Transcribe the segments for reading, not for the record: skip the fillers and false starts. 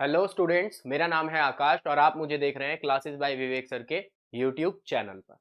Hello students, मेरा नाम है आकाश और आप मुझे देख रहे हैं क्लासेस बाय विवेक सर के यूट्यूब चैनल पर।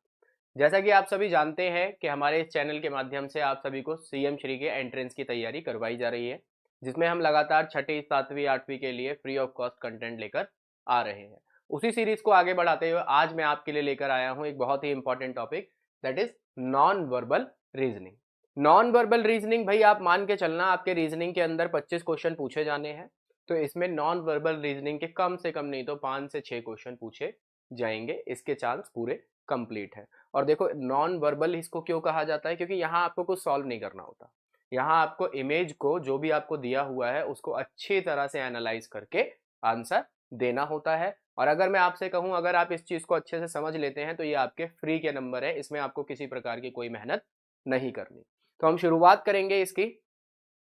जैसा कि आप सभी जानते हैं कि हमारे इस चैनल के माध्यम से आप सभी को सीएम श्री के एंट्रेंस की तैयारी करवाई जा रही है, जिसमें हम लगातार छठी, सातवीं, आठवीं के लिए फ्री ऑफ कॉस्ट कंटेंट लेकर आ रहे हैं। उसी सीरीज को आगे बढ़ाते हुए आज मैं आपके लिए लेकर आया हूँ एक बहुत ही important topic, that is non verbal reasoning. Non verbal reasoning भाई आप मान के चलना, आपके रीजनिंग के अंदर 25 क्वेश्चन पूछे जाने हैं, तो इसमें नॉन वर्बल रीजनिंग के कम से कम नहीं तो 5 से 6 क्वेश्चन पूछे जाएंगे, इसके चांस पूरे कंप्लीट है। और देखो नॉन वर्बल इसको क्यों कहा जाता है, क्योंकि यहाँ आपको कुछ सॉल्व नहीं करना होता। यहाँ आपको इमेज को, जो भी आपको दिया हुआ है, उसको अच्छी तरह से एनालाइज करके आंसर देना होता है। और अगर मैं आपसे कहूं, अगर आप इस चीज को अच्छे से समझ लेते हैं तो ये आपके फ्री के नंबर है, इसमें आपको किसी प्रकार की कोई मेहनत नहीं करनी। तो हम शुरुआत करेंगे इसकी।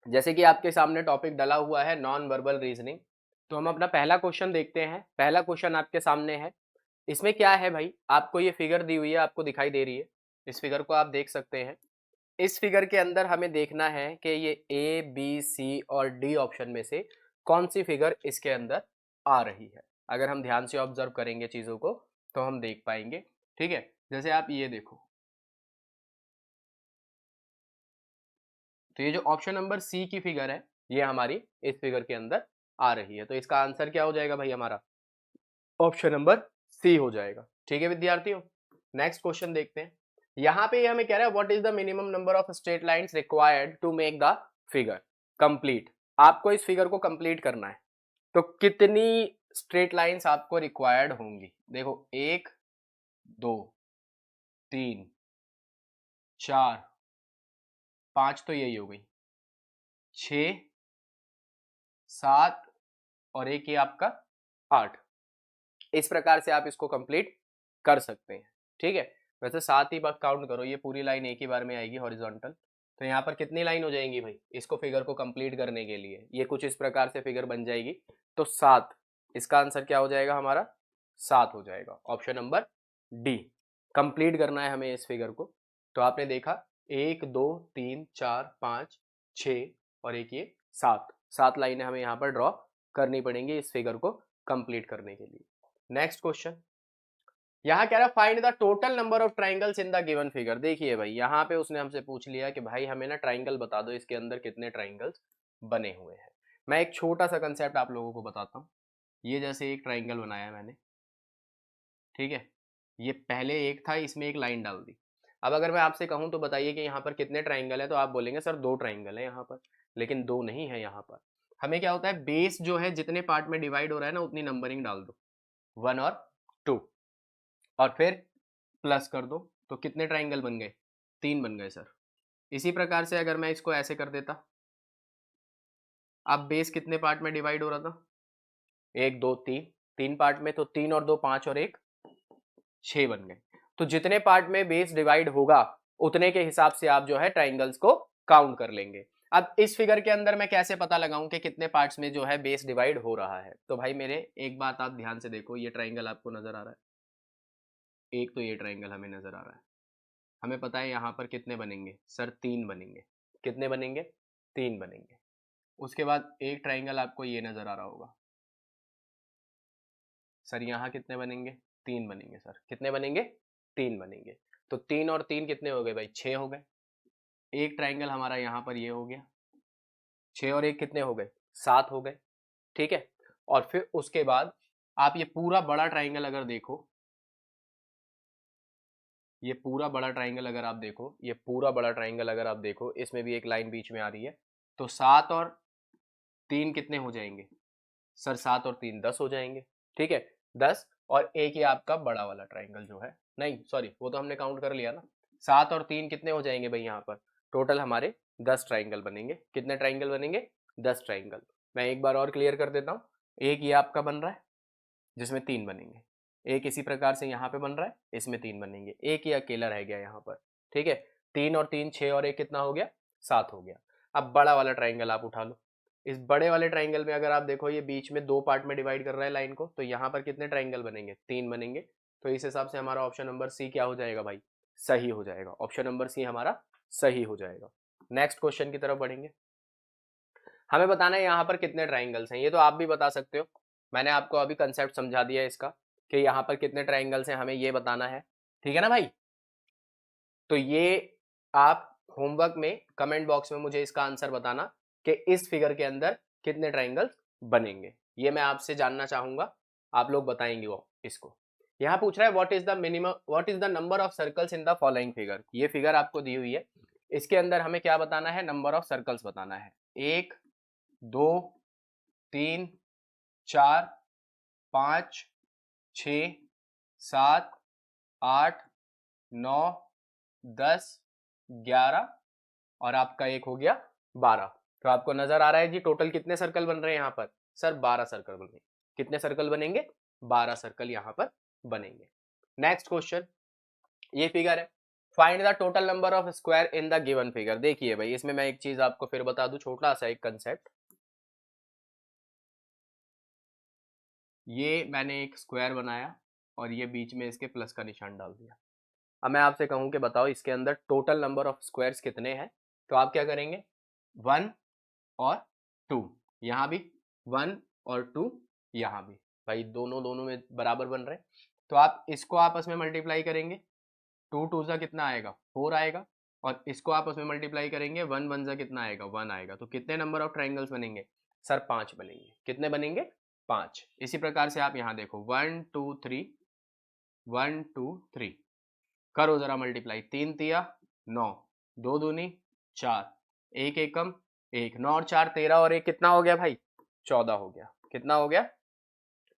जैसे कि आपके सामने टॉपिक डला हुआ है नॉन वर्बल रीजनिंग, तो हम अपना पहला क्वेश्चन देखते हैं। पहला क्वेश्चन आपके सामने है। इसमें क्या है भाई, आपको ये फिगर दी हुई है, आपको दिखाई दे रही है, इस फिगर को आप देख सकते हैं। इस फिगर के अंदर हमें देखना है कि ये ए बी सी और डी ऑप्शन में से कौन सी फिगर इसके अंदर आ रही है। अगर हम ध्यान से ऑब्जर्व करेंगे चीजों को तो हम देख पाएंगे। ठीक है, जैसे आप ये देखो, तो ये जो ऑप्शन नंबर सी की फिगर है, ये हमारी इस फिगर के अंदर आ रही है। तो इसका आंसर क्या हो जाएगा भाई, हमारा ऑप्शन नंबर सी हो जाएगा। ठीक है विद्यार्थियों, नेक्स्ट क्वेश्चन देखते हैं। यहाँ पे हमें कह रहा है what is the minimum number of straight lines required to make the figure complete. आपको इस फिगर को कंप्लीट करना है, तो कितनी स्ट्रेट लाइंस आपको रिक्वायर्ड होंगी। देखो 1 2 3 4 5 तो यही हो गई, 6 7 और एक ये आपका 8। इस प्रकार से आप इसको कंप्लीट कर सकते हैं। ठीक है, वैसे 7 ही बार काउंट करो, ये पूरी लाइन एक ही बार में आएगी हॉरिजॉन्टल। तो यहाँ पर कितनी लाइन हो जाएंगी भाई इसको फिगर को कंप्लीट करने के लिए, ये कुछ इस प्रकार से फिगर बन जाएगी। तो 7, इसका आंसर क्या हो जाएगा हमारा, 7 हो जाएगा, ऑप्शन नंबर डी। कंप्लीट करना है हमें इस फिगर को। तो आपने देखा 1 2 3 4 5 6 और एक ये 7, 7 लाइनें हमें यहाँ पर ड्रॉ करनी पड़ेंगी इस फिगर को कंप्लीट करने के लिए। नेक्स्ट क्वेश्चन, यहाँ कह रहा है find the total number of triangles in the given figure. देखिए भाई यहाँ पे उसने हमसे पूछ लिया कि भाई हमें ना ट्राइंगल बता दो, इसके अंदर कितने ट्राइंगल्स बने हुए हैं। मैं एक छोटा सा कंसेप्ट आप लोगों को बताता हूँ। ये जैसे एक ट्राइंगल बनाया मैंने, ठीक है, ये पहले एक था, इसमें एक लाइन डाल दी। अब अगर मैं आपसे कहूँ तो बताइए कि यहाँ पर कितने ट्राइंगल है, तो आप बोलेंगे सर 2 ट्राइंगल है यहाँ पर, लेकिन 2 नहीं है यहाँ पर। हमें क्या होता है, बेस जो है जितने पार्ट में डिवाइड हो रहा है ना उतनी नंबरिंग डाल दो, 1 और 2, और फिर प्लस कर दो। तो कितने ट्राइंगल बन गए, 3 बन गए सर। इसी प्रकार से अगर मैं इसको ऐसे कर देता, अब बेस कितने पार्ट में डिवाइड हो रहा था, 1 2 3, 3 पार्ट में, तो 3 और 2 5 और 1 6 बन गए। तो जितने पार्ट में बेस डिवाइड होगा उतने के हिसाब से आप जो है ट्राइंगल्स को काउंट कर लेंगे। अब इस फिगर के अंदर मैं कैसे पता लगाऊं कि कितने पार्ट्स में जो है बेस डिवाइड हो रहा है। तो भाई मेरे एक बात आप ध्यान से देखो, ये ट्राइंगल आपको नजर आ रहा है, एक तो ये ट्राइंगल हमें नजर आ रहा है। हमें पता है यहाँ पर कितने बनेंगे सर, 3 बनेंगे। कितने बनेंगे, 3 बनेंगे। उसके बाद एक ट्राइंगल आपको ये नजर आ रहा होगा, सर यहाँ कितने बनेंगे, 3 बनेंगे सर। कितने बनेंगे, 3 बनेंगे। तो 3 और 3 कितने हो गए भाई, 6 हो गए। एक ट्राइंगल हमारा यहाँ पर ये हो गया, 6 और 1 कितने हो गए, 7 हो गए। ठीक है, और फिर उसके बाद आप ये पूरा बड़ा ट्राइंगल अगर देखो, ये पूरा बड़ा ट्राइंगल अगर आप देखो, ये पूरा बड़ा ट्राइंगल अगर आप देखो, इसमें भी एक लाइन बीच में आ रही है। तो 7 और 3 कितने हो जाएंगे सर, 7 और 3 10 हो जाएंगे। ठीक है, 10, और एक ही आपका बड़ा वाला ट्राइंगल जो है, नहीं सॉरी वो तो हमने काउंट कर लिया ना। 7 और 3 कितने हो जाएंगे भाई, यहाँ पर टोटल हमारे 10 ट्राइंगल बनेंगे। कितने ट्राइंगल बनेंगे, 10 ट्राइंगल। मैं एक बार और क्लियर कर देता हूँ, एक ये आपका बन रहा है जिसमें 3 बनेंगे, एक इसी प्रकार से यहाँ पे बन रहा है, इसमें 3 बनेंगे, एक ही अकेला रह गया यहाँ पर। ठीक है, 3 और 3 6 और 1 कितना हो गया, 7 हो गया। अब बड़ा वाला ट्राइंगल आप उठा लो। इस बड़े वाले ट्राइंगल में अगर आप देखो, ये बीच में 2 पार्ट में डिवाइड कर रहा है लाइन को, तो यहाँ पर कितने ट्राइंगल बनेंगे, 3 बनेंगे। तो इस हिसाब से हमारा ऑप्शन नंबर सी क्या हो जाएगा भाई, सही हो जाएगा। ऑप्शन नंबर सी हमारा सही हो जाएगा। नेक्स्ट क्वेश्चन की तरफ बढ़ेंगे। हमें बताना है यहाँ पर कितने ट्राइंगल्स हैं, ये तो आप भी बता सकते हो। मैंने आपको अभी कंसेप्ट समझा दिया इसका कि यहाँ पर कितने ट्राइंगल्स हैं, हमें ये बताना है, ठीक है ना भाई। तो ये आप होमवर्क में कमेंट बॉक्स में मुझे इसका आंसर बताना कि इस फिगर के अंदर कितने ट्राइंगल्स बनेंगे, ये मैं आपसे जानना चाहूंगा, आप लोग बताएंगे वो इसको। यहाँ पूछ रहा है what is the minimum, what is the number of circles in the following figure. ये फिगर आपको दी हुई है, इसके अंदर हमें क्या बताना है, नंबर ऑफ सर्कल्स बताना है। 1 2 3 4 5 6 7 8 9 10 11 और आपका एक हो गया 12। तो आपको नजर आ रहा है जी टोटल कितने सर्कल बन रहे हैं यहाँ पर, सर 12 सर्कल बनेंगे। कितने सर्कल बनेंगे, 12 सर्कल यहाँ पर बनेंगे। नेक्स्ट क्वेश्चन, ये फिगर है, find the total number of square in the given figure. देखिए भाई इसमें मैं एक चीज आपको फिर बता दूं, छोटा सा एक कंसेप्ट, ये मैंने एक स्क्वायर बनाया और ये बीच में इसके प्लस का निशान डाल दिया। अब मैं आपसे कहूं कि बताओ इसके अंदर टोटल नंबर ऑफ स्क्वायर्स कितने हैं, तो आप क्या करेंगे, 1 और 2, यहाँ भी 1 और 2, यहाँ भी, भाई दोनों दोनों में बराबर बन रहे हैं, तो आप इसको आपस में मल्टीप्लाई करेंगे, 2 2 सा कितना आएगा, 4 आएगा, और इसको आपस में मल्टीप्लाई करेंगे, 1 1 सा कितना आएगा, 1 आएगा। तो कितने नंबर ऑफ ट्राइंगल्स बनेंगे, सर 5 बनेंगे। कितने बनेंगे, 5। इसी प्रकार से आप यहाँ देखो 1 2 3, 1 2 3, करो जरा मल्टीप्लाई, 3 तिया 9, 2 दूनी 4, एक एकम 1, 9 और 4 13, और एक कितना हो गया भाई, 14 हो गया। कितना हो गया,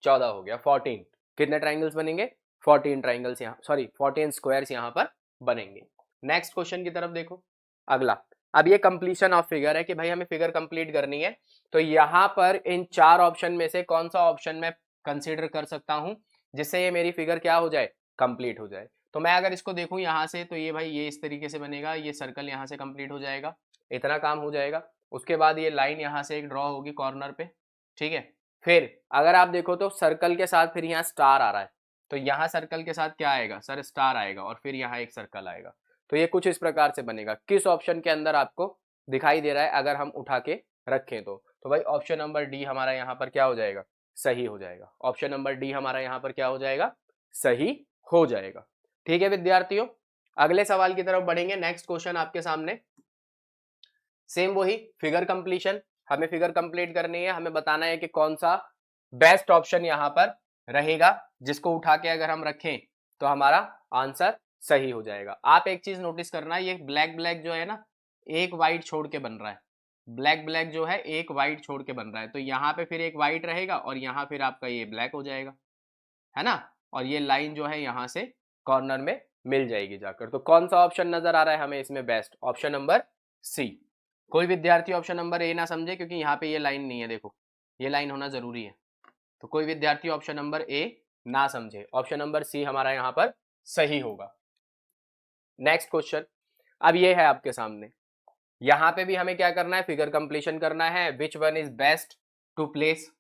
14 हो गया, 14। कितने ट्राइंगल्स बनेंगे, 14 ट्राइंगल्स यहाँ, सॉरी 14 स्क्वायर्स यहाँ पर बनेंगे। नेक्स्ट क्वेश्चन की तरफ देखो, अगला। अब ये कंप्लीशन ऑफ फिगर है कि भाई हमें फिगर कंप्लीट करनी है, तो यहाँ पर इन 4 ऑप्शन में से कौन सा ऑप्शन मैं कंसीडर कर सकता हूं जिससे ये मेरी फिगर क्या हो जाए, कंप्लीट हो जाए। तो मैं अगर इसको देखूं यहाँ से, तो ये भाई ये इस तरीके से बनेगा, ये सर्कल यहाँ से कंप्लीट हो जाएगा, इतना काम हो जाएगा। उसके बाद ये लाइन यहाँ से एक ड्रॉ होगी कॉर्नर पे, ठीक है। फिर अगर आप देखो तो सर्कल के साथ फिर यहाँ स्टार आ रहा है, तो यहाँ सर्कल के साथ क्या आएगा, सर स्टार आएगा, और फिर यहाँ एक सर्कल आएगा। तो ये कुछ इस प्रकार से बनेगा। किस ऑप्शन के अंदर आपको दिखाई दे रहा है अगर हम उठा के रखें तो भाई ऑप्शन नंबर डी हमारा यहाँ पर क्या हो जाएगा, सही हो जाएगा। ऑप्शन नंबर डी हमारा यहाँ पर क्या हो जाएगा, सही हो जाएगा। ठीक है विद्यार्थियों, अगले सवाल की तरफ बढ़ेंगे। नेक्स्ट क्वेश्चन आपके सामने, सेम वही फिगर कंप्लीशन, हमें फिगर कंप्लीट करनी है, हमें बताना है कि कौन सा बेस्ट ऑप्शन यहाँ पर रहेगा जिसको उठा के अगर हम रखें तो हमारा आंसर सही हो जाएगा। आप एक चीज नोटिस करना, ये ब्लैक ब्लैक जो है ना, एक वाइट छोड़ के बन रहा है, ब्लैक ब्लैक जो है एक वाइट छोड़ के बन रहा है, तो यहाँ पे फिर एक वाइट रहेगा और यहाँ फिर आपका ये ब्लैक हो जाएगा, है ना, और ये लाइन जो है यहाँ से कॉर्नर में मिल जाएगी जाकर। तो कौन सा ऑप्शन नजर आ रहा है हमें इसमें बेस्ट, ऑप्शन नंबर सी। कोई विद्यार्थी ऑप्शन नंबर ए ना समझे, क्योंकि यहाँ पे ये लाइन नहीं है, देखो ये लाइन होना जरूरी है, तो कोई विद्यार्थी ऑप्शन नंबर ए ना समझे, ऑप्शन नंबर सी हमारा यहाँ पर सही होगा। नेक्स्ट क्वेश्चन, अब ये है आपके सामने, यहाँ पे भी हमें क्या करना है, फिगर कंप्लीशन करना है। Which one is best to place,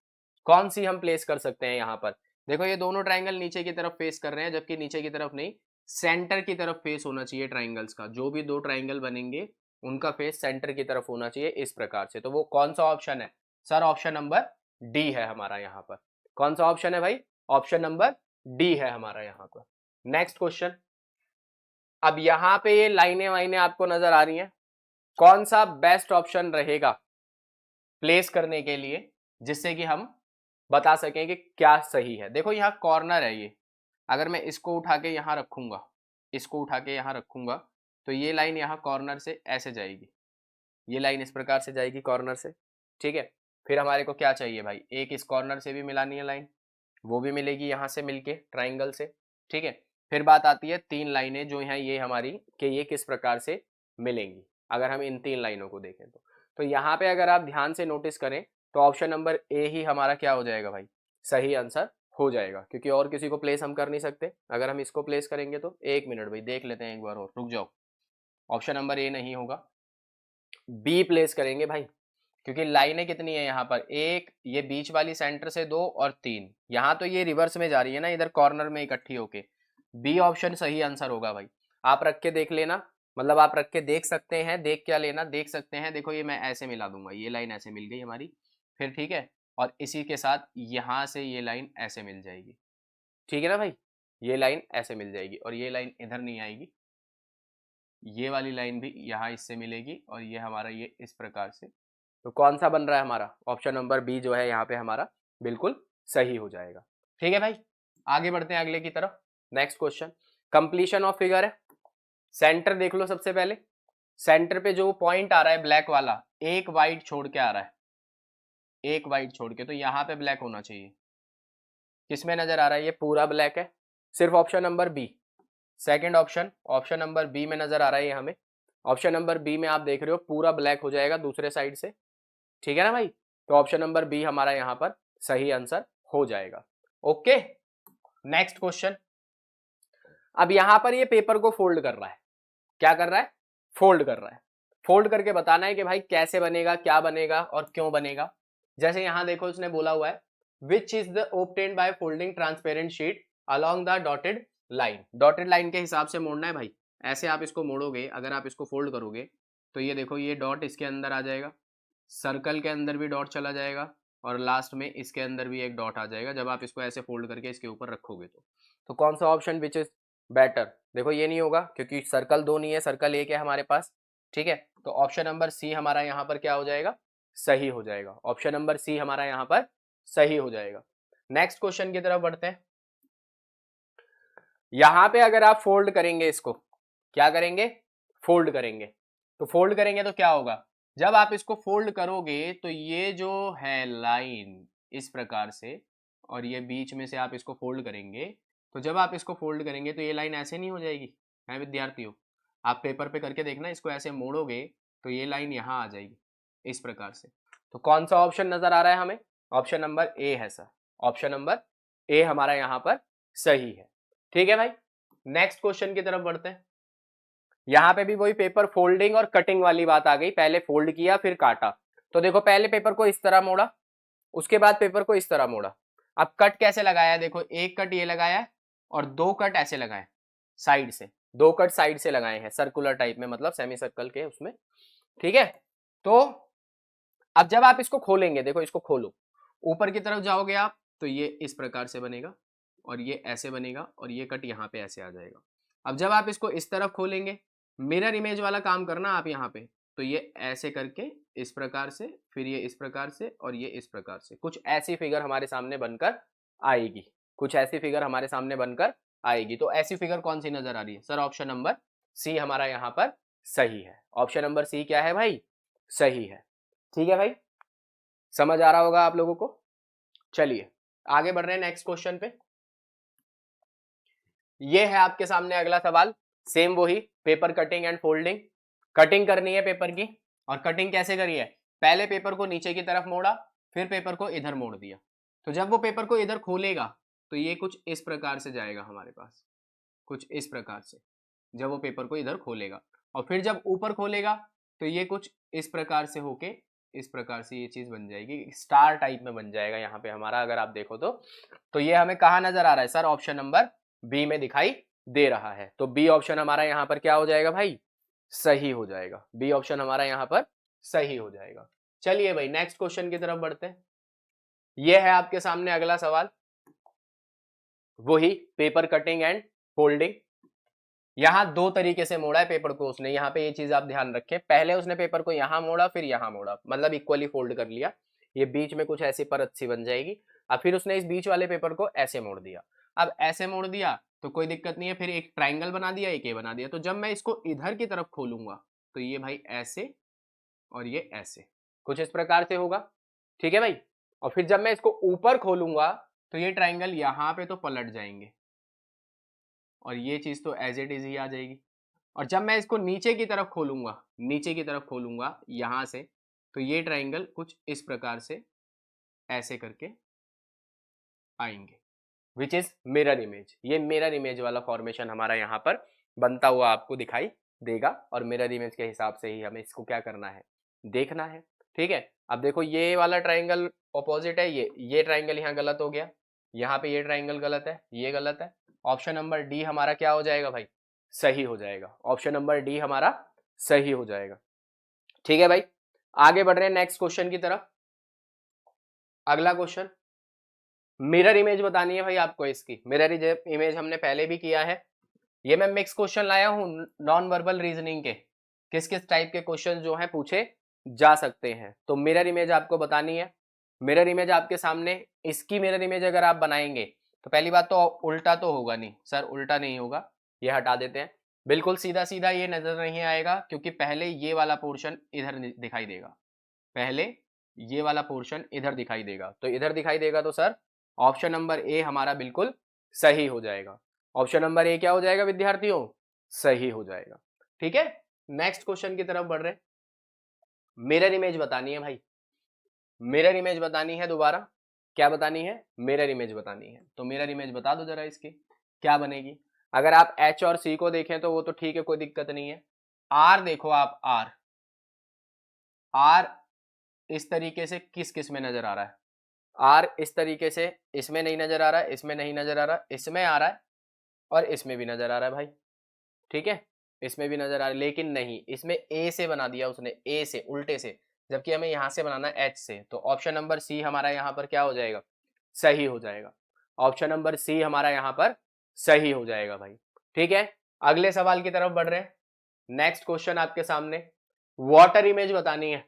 कौन सी हम प्लेस कर सकते हैं यहाँ पर। देखो ये दोनों ट्राइंगल नीचे की तरफ फेस कर रहे हैं, जबकि नीचे की तरफ नहीं, सेंटर की तरफ फेस होना चाहिए ट्राइंगल्स का। जो भी दो ट्राइंगल बनेंगे उनका फेस सेंटर की तरफ होना चाहिए इस प्रकार से। तो वो कौन सा ऑप्शन है, सर ऑप्शन नंबर डी है हमारा यहाँ पर। कौन सा ऑप्शन है भाई, ऑप्शन नंबर डी है हमारा यहाँ पर। नेक्स्ट क्वेश्चन, अब यहाँ पे ये लाइनें वाइनें आपको नजर आ रही हैं, कौन सा बेस्ट ऑप्शन रहेगा प्लेस करने के लिए जिससे कि हम बता सकें कि क्या सही है। देखो यहाँ कॉर्नर है ये, अगर मैं इसको उठा के यहाँ रखूंगा, इसको उठा के यहाँ रखूंगा, तो ये लाइन यहाँ कॉर्नर से ऐसे जाएगी, ये लाइन इस प्रकार से जाएगी कॉर्नर से, ठीक है। फिर हमारे को क्या चाहिए भाई, एक इस कॉर्नर से भी मिलानी है लाइन, वो भी मिलेगी यहाँ से मिलके ट्राइंगल से, ठीक है। फिर बात आती है 3 लाइनें जो हैं ये हमारी, कि ये किस प्रकार से मिलेंगी अगर हम इन 3 लाइनों को देखें तो यहाँ पे अगर आप ध्यान से नोटिस करें तो ऑप्शन नंबर ए ही हमारा क्या हो जाएगा भाई, सही आंसर हो जाएगा, क्योंकि और किसी को प्लेस हम कर नहीं सकते। अगर हम इसको प्लेस करेंगे तो, एक मिनट भाई देख लेते हैं एक बार और, रुक जाओ, ऑप्शन नंबर ए नहीं होगा, बी प्लेस करेंगे भाई, क्योंकि लाइनें कितनी है यहाँ पर, एक, ये बीच वाली सेंटर से 2 और 3, यहाँ तो ये रिवर्स में जा रही है ना, इधर कॉर्नर में इकट्ठी होके। बी ऑप्शन सही आंसर होगा भाई, आप रख के देख लेना, मतलब आप रख के देख सकते हैं, देख क्या लेना, देख सकते हैं। देखो ये मैं ऐसे मिला दूंगा, ये लाइन ऐसे मिल गई हमारी, फिर ठीक है, और इसी के साथ यहाँ से ये लाइन ऐसे मिल जाएगी, ठीक है ना भाई, ये लाइन ऐसे मिल जाएगी और ये लाइन इधर नहीं आएगी, ये वाली लाइन भी यहाँ इससे मिलेगी और ये हमारा ये इस प्रकार से। तो कौन सा बन रहा है हमारा, ऑप्शन नंबर बी जो है यहाँ पे हमारा बिल्कुल सही हो जाएगा। ठीक है भाई, आगे बढ़ते हैं अगले की तरफ। Next question, completion of figure है। सेंटर देख लो सबसे पहले, सेंटर पे जो पॉइंट आ रहा है ब्लैक वाला, एक वाइट छोड़ के आ रहा है, एक वाइट छोड़ के, तो यहाँ पे ब्लैक होना चाहिए। किसमें नजर आ रहा है, ये पूरा ब्लैक है, सिर्फ option number B, second option, option number B में नजर आ रहा है ये हमें। ऑप्शन नंबर बी में आप देख रहे हो पूरा ब्लैक हो जाएगा दूसरे साइड से, ठीक है ना भाई, तो ऑप्शन नंबर बी हमारा यहाँ पर सही आंसर हो जाएगा। Okay, next question. अब यहां पर ये पेपर को फोल्ड कर रहा है, क्या कर रहा है, फोल्ड कर रहा है। फोल्ड करके बताना है कि भाई कैसे बनेगा, क्या बनेगा और क्यों बनेगा। जैसे यहां देखो उसने बोला हुआ है which is the obtained by folding transparent sheet along the dotted line. Dotted line के हिसाब से मोड़ना है भाई, ऐसे आप इसको मोड़ोगे, अगर आप इसको फोल्ड करोगे तो ये देखो ये डॉट इसके अंदर आ जाएगा, सर्कल के अंदर भी डॉट चला जाएगा और लास्ट में इसके अंदर भी एक डॉट आ जाएगा जब आप इसको ऐसे फोल्ड करके इसके ऊपर रखोगे तो कौन सा ऑप्शन विच इज बेटर, देखो ये नहीं होगा क्योंकि सर्कल दो नहीं है, सर्कल एक है हमारे पास, ठीक है, तो ऑप्शन नंबर सी हमारा यहाँ पर क्या हो जाएगा, सही हो जाएगा। ऑप्शन नंबर सी हमारा यहाँ पर सही हो जाएगा। नेक्स्ट क्वेश्चन की तरफ बढ़ते हैं। यहां पे अगर आप फोल्ड करेंगे इसको, क्या करेंगे, फोल्ड करेंगे, तो फोल्ड करेंगे तो क्या होगा, जब आप इसको फोल्ड करोगे तो ये जो है लाइन इस प्रकार से, और ये बीच में से आप इसको फोल्ड करेंगे, तो जब आप इसको फोल्ड करेंगे तो ये लाइन ऐसे नहीं हो जाएगी है विद्यार्थियों, आप पेपर पे करके देखना, इसको ऐसे मोड़ोगे तो ये लाइन यहाँ आ जाएगी इस प्रकार से। तो कौन सा ऑप्शन नजर आ रहा है हमें, ऑप्शन नंबर ए है सर, ऑप्शन नंबर ए हमारा यहाँ पर सही है। ठीक है भाई, नेक्स्ट क्वेश्चन की तरफ बढ़ते हैं। यहां पे भी वही पेपर फोल्डिंग और कटिंग वाली बात आ गई, पहले फोल्ड किया फिर काटा, तो देखो पहले पेपर को इस तरह मोड़ा, उसके बाद पेपर को इस तरह मोड़ा। अब कट कैसे लगाया, देखो एक कट ये लगाया और दो कट ऐसे लगाए साइड से, दो कट साइड से लगाए हैं सर्कुलर टाइप में, मतलब सेमी सर्कल के उसमें, ठीक है। तो अब जब आप इसको खोलेंगे, देखो इसको खोलो, ऊपर की तरफ जाओगे आप तो ये इस प्रकार से बनेगा और ये ऐसे बनेगा और ये कट यहाँ पे ऐसे आ जाएगा। अब जब आप इसको इस तरफ खोलेंगे, मिरर इमेज वाला काम करना आप यहाँ पे, तो ये ऐसे करके इस प्रकार से, फिर ये इस प्रकार से और ये इस प्रकार से, कुछ ऐसी फिगर हमारे सामने बनकर आएगी, कुछ ऐसी फिगर हमारे सामने बनकर आएगी। तो ऐसी फिगर कौन सी नजर आ रही है सर, ऑप्शन नंबर सी हमारा यहाँ पर सही है। ऑप्शन नंबर सी क्या है भाई, सही है। ठीक है भाई, समझ आ रहा होगा आप लोगों को। चलिए आगे बढ़ रहे हैं नेक्स्ट क्वेश्चन पे। ये है आपके सामने अगला सवाल, सेम वही paper cutting and folding. Cutting करनी है पेपर की, और कटिंग कैसे करी है, पहले पेपर को नीचे की तरफ मोड़ा, फिर पेपर को इधर मोड़ दिया। तो जब वो पेपर को इधर खोलेगा तो ये कुछ इस प्रकार से जाएगा हमारे पास, कुछ इस प्रकार से, जब वो पेपर को इधर खोलेगा, और फिर जब ऊपर खोलेगा तो ये कुछ इस प्रकार से होके इस प्रकार से ये चीज बन जाएगी, स्टार टाइप में बन जाएगा यहाँ पे हमारा, अगर आप देखो तो ये हमें कहाँ नजर आ रहा है सर, ऑप्शन नंबर बी में दिखाई दे रहा है। तो बी ऑप्शन हमारा यहाँ पर क्या हो जाएगा भाई, सही हो जाएगा, बी ऑप्शन हमारा यहाँ पर सही हो जाएगा। चलिए भाई नेक्स्ट क्वेश्चन की तरफ बढ़ते हैं। यह है आपके सामने अगला सवाल, वही पेपर कटिंग एंड फोल्डिंग। यहां दो तरीके से मोड़ा है पेपर को उसने, यहाँ पे ये चीज आप ध्यान रखें, पहले उसने पेपर को यहां मोड़ा फिर यहां मोड़ा, मतलब इक्वली फोल्ड कर लिया, ये बीच में कुछ ऐसी परत सी बन जाएगी। अब फिर उसने इस बीच वाले पेपर को ऐसे मोड़ दिया, अब ऐसे मोड़ दिया तो कोई दिक्कत नहीं है, फिर एक ट्राइंगल बना दिया, एक ये बना दिया। तो जब मैं इसको इधर की तरफ खोलूंगा तो ये भाई ऐसे और ये ऐसे कुछ इस प्रकार से होगा, ठीक है भाई। और फिर जब मैं इसको ऊपर खोलूंगा तो ये ट्राइंगल यहाँ पे तो पलट जाएंगे और ये चीज तो एज इट इज ही आ जाएगी। और जब मैं इसको नीचे की तरफ खोलूंगा, नीचे की तरफ खोलूंगा यहां से, तो ये ट्राइंगल कुछ इस प्रकार से ऐसे करके आएंगे, विच इज मिरर इमेज। ये मिरर इमेज वाला फॉर्मेशन हमारा यहाँ पर बनता हुआ आपको दिखाई देगा, और मिरर इमेज के हिसाब से ही हमें इसको क्या करना है, देखना है। ठीक है, अब देखो ये वाला ट्राइंगल ऑपोजिट है, ये ट्राइंगल यहाँ गलत हो गया, यहाँ पे ये ट्राइंगल गलत है, ये गलत है। ऑप्शन नंबर डी हमारा क्या हो जाएगा भाई, सही हो जाएगा। ऑप्शन नंबर डी हमारा सही हो जाएगा। ठीक है भाई, आगे बढ़ रहे हैं नेक्स्ट क्वेश्चन की तरफ। अगला क्वेश्चन, मिरर इमेज बतानी है भाई आपको इसकी। मिरर इमेज हमने पहले भी किया है। ये मैं मिक्स क्वेश्चन लाया हूँ नॉन वर्बल रीजनिंग के, किस किस टाइप के क्वेश्चन जो हैं पूछे जा सकते हैं। तो मिरर इमेज आपको बतानी है। मिरर इमेज आपके सामने, इसकी मिरर इमेज अगर आप बनाएंगे तो पहली बात तो उल्टा तो होगा नहीं सर, उल्टा नहीं होगा, ये हटा देते हैं। बिल्कुल सीधा सीधा ये नजर नहीं आएगा, क्योंकि पहले ये वाला पोर्शन इधर दिखाई देगा, पहले ये वाला पोर्शन इधर दिखाई देगा। तो इधर दिखाई देगा तो सर ऑप्शन नंबर ए हमारा बिल्कुल सही हो जाएगा। ऑप्शन नंबर ए क्या हो जाएगा विद्यार्थियों? सही हो जाएगा। ठीक है, नेक्स्ट क्वेश्चन की तरफ बढ़ रहे हैं। मिरर इमेज बतानी है भाई, मिरर इमेज बतानी है। दोबारा क्या बतानी है? मिरर इमेज बतानी है। तो मिरर इमेज बता दो जरा इसकी क्या बनेगी। अगर आप एच और सी को देखें तो वो तो ठीक है, कोई दिक्कत नहीं है। आर देखो आप, आर, आर इस तरीके से किस किस में नजर आ रहा है? आर इस तरीके से इसमें नहीं नजर आ रहा है, इसमें नहीं नजर आ रहा, इसमें आ रहा है और इसमें भी नजर आ रहा है भाई। ठीक है, इसमें भी नजर आ रहा है, लेकिन नहीं, इसमें ए से बना दिया उसने, ए से उल्टे से, जबकि हमें यहां से बनाना है एच से। तो ऑप्शन नंबर सी हमारा यहाँ पर क्या हो जाएगा? सही हो जाएगा। ऑप्शन नंबर सी हमारा यहाँ पर सही हो जाएगा भाई। ठीक है, अगले सवाल की तरफ बढ़ रहे हैं। नेक्स्ट क्वेश्चन आपके सामने, वाटर इमेज बतानी है।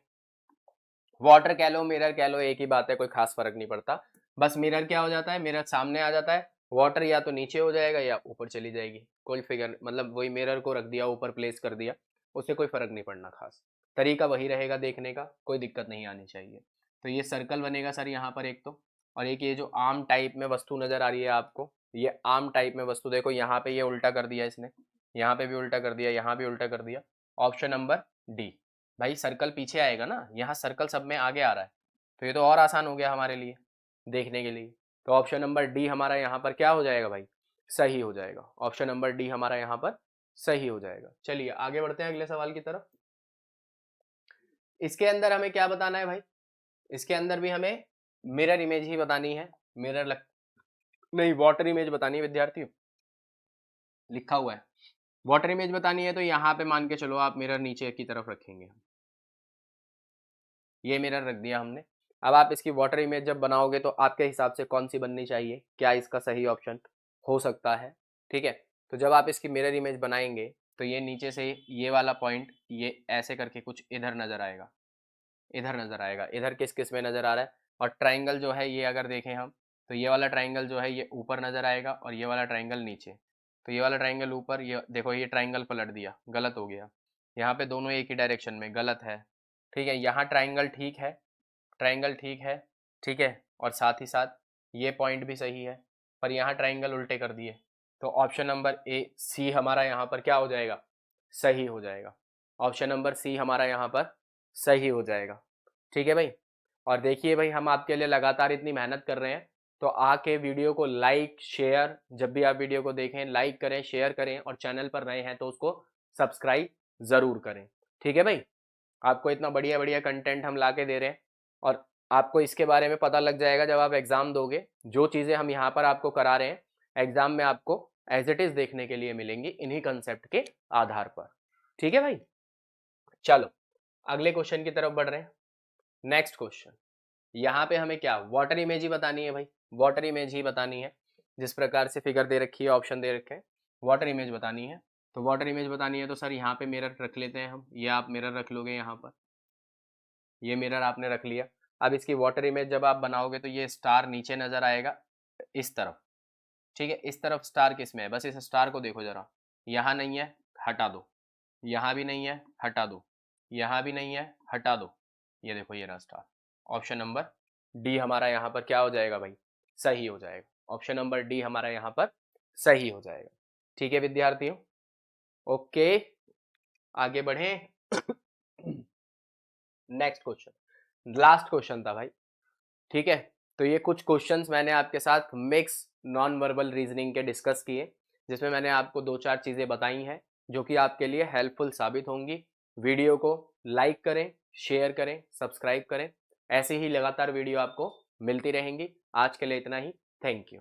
वाटर कह लो, मिरर कह लो, एक ही बात है, कोई खास फर्क नहीं पड़ता। बस मिरर क्या हो जाता है, मिरर सामने आ जाता है, वाटर या तो नीचे हो जाएगा या ऊपर चली जाएगी, कोई फिगर, मतलब वही मिरर को रख दिया ऊपर, प्लेस कर दिया, उससे कोई फर्क नहीं पड़ना, खास तरीका वही रहेगा देखने का, कोई दिक्कत नहीं आनी चाहिए। तो ये सर्कल बनेगा सर यहाँ पर एक तो, और एक ये जो आम टाइप में वस्तु नजर आ रही है आपको, ये आम टाइप में वस्तु देखो, यहाँ पे ये उल्टा कर दिया इसने, यहाँ पे भी उल्टा कर दिया, यहाँ भी उल्टा कर दिया। ऑप्शन नंबर डी भाई, सर्कल पीछे आएगा ना, यहाँ सर्कल सब में आगे आ रहा है, तो ये तो और आसान हो गया हमारे लिए देखने के लिए। तो ऑप्शन नंबर डी हमारा यहाँ पर क्या हो जाएगा भाई? सही हो जाएगा। ऑप्शन नंबर डी हमारा यहाँ पर सही हो जाएगा। चलिए आगे बढ़ते हैं अगले सवाल की तरफ। इसके अंदर हमें क्या बताना है भाई? इसके अंदर भी हमें मिरर इमेज ही बतानी है। मिरर नहीं, वाटर इमेज बतानी है विद्यार्थियों, लिखा हुआ है वाटर इमेज बतानी है। तो यहाँ पे मान के चलो आप मिरर नीचे की तरफ रखेंगे, ये मिरर रख दिया हमने। अब आप इसकी वाटर इमेज जब बनाओगे तो आपके हिसाब से कौन सी बननी चाहिए, क्या इसका सही ऑप्शन हो सकता है? ठीक है, तो जब आप इसकी मिरर इमेज बनाएंगे तो ये नीचे से ये वाला पॉइंट ये ऐसे करके कुछ इधर नजर आएगा, इधर नजर आएगा, इधर किस किस में नजर आ रहा है। और ट्राइंगल जो है ये अगर देखें हम, तो ये वाला ट्राइंगल जो है ये ऊपर नजर आएगा और ये वाला ट्राइंगल नीचे। तो ये वाला ट्राइंगल ऊपर, ये देखो ये ट्राइंगल पलट दिया, गलत हो गया, यहाँ पे दोनों एक ही डायरेक्शन में, गलत है। ठीक है, यहाँ ट्राइंगल ठीक है, ट्राइंगल ठीक है, ठीक है, और साथ ही साथ ये पॉइंट भी सही है, पर यहाँ ट्राइंगल उल्टे कर दिए। तो ऑप्शन नंबर ए सी हमारा यहाँ पर क्या हो जाएगा? सही हो जाएगा। ऑप्शन नंबर सी हमारा यहाँ पर सही हो जाएगा। ठीक है भाई, और देखिए भाई हम आपके लिए लगातार इतनी मेहनत कर रहे हैं, तो आके वीडियो को लाइक शेयर, जब भी आप वीडियो को देखें लाइक करें, शेयर करें, और चैनल पर नए हैं तो उसको सब्सक्राइब ज़रूर करें। ठीक है भाई, आपको इतना बढ़िया बढ़िया कंटेंट हम ला के दे रहे हैं, और आपको इसके बारे में पता लग जाएगा जब आप एग्ज़ाम दोगे। जो चीज़ें हम यहाँ पर आपको करा रहे हैं एग्ज़ाम में आपको एज इट इज़ देखने के लिए मिलेंगी, इन्हीं कंसेप्ट के आधार पर। ठीक है भाई, चलो अगले क्वेश्चन की तरफ बढ़ रहे हैं। नेक्स्ट क्वेश्चन, यहाँ पे हमें क्या वाटर इमेज ही बतानी है भाई, वाटर इमेज ही बतानी है। जिस प्रकार से फिगर दे रखी है, ऑप्शन दे रखे हैं, वाटर इमेज बतानी है। तो वाटर इमेज बतानी है तो सर यहाँ पे मिरर रख लेते हैं हम, ये आप मिरर रख लोगे यहाँ पर, ये मिरर आपने रख लिया। अब इसकी वाटर इमेज जब आप बनाओगे तो ये स्टार नीचे नजर आएगा इस तरफ। ठीक है, इस तरफ स्टार किस में है, बस इस स्टार को देखो जरा, यहाँ नहीं है हटा दो, यहाँ भी नहीं है हटा दो, यहाँ भी नहीं है हटा दो, ये देखो ये रहा स्टार। ऑप्शन नंबर डी हमारा यहाँ पर क्या हो जाएगा भाई? सही हो जाएगा। ऑप्शन नंबर डी हमारा यहाँ पर सही हो जाएगा। ठीक है विद्यार्थियों, ओके आगे बढ़ें। नेक्स्ट क्वेश्चन, लास्ट क्वेश्चन था भाई। ठीक है, तो ये कुछ क्वेश्चंस मैंने आपके साथ मिक्स नॉन वर्बल रीजनिंग के डिस्कस किए, जिसमें मैंने आपको 2-4 चीज़ें बताई हैं जो कि आपके लिए हेल्पफुल साबित होंगी। वीडियो को लाइक करें, शेयर करें, सब्सक्राइब करें, ऐसे ही लगातार वीडियो आपको मिलती रहेंगी। आज के लिए इतना ही, थैंक यू।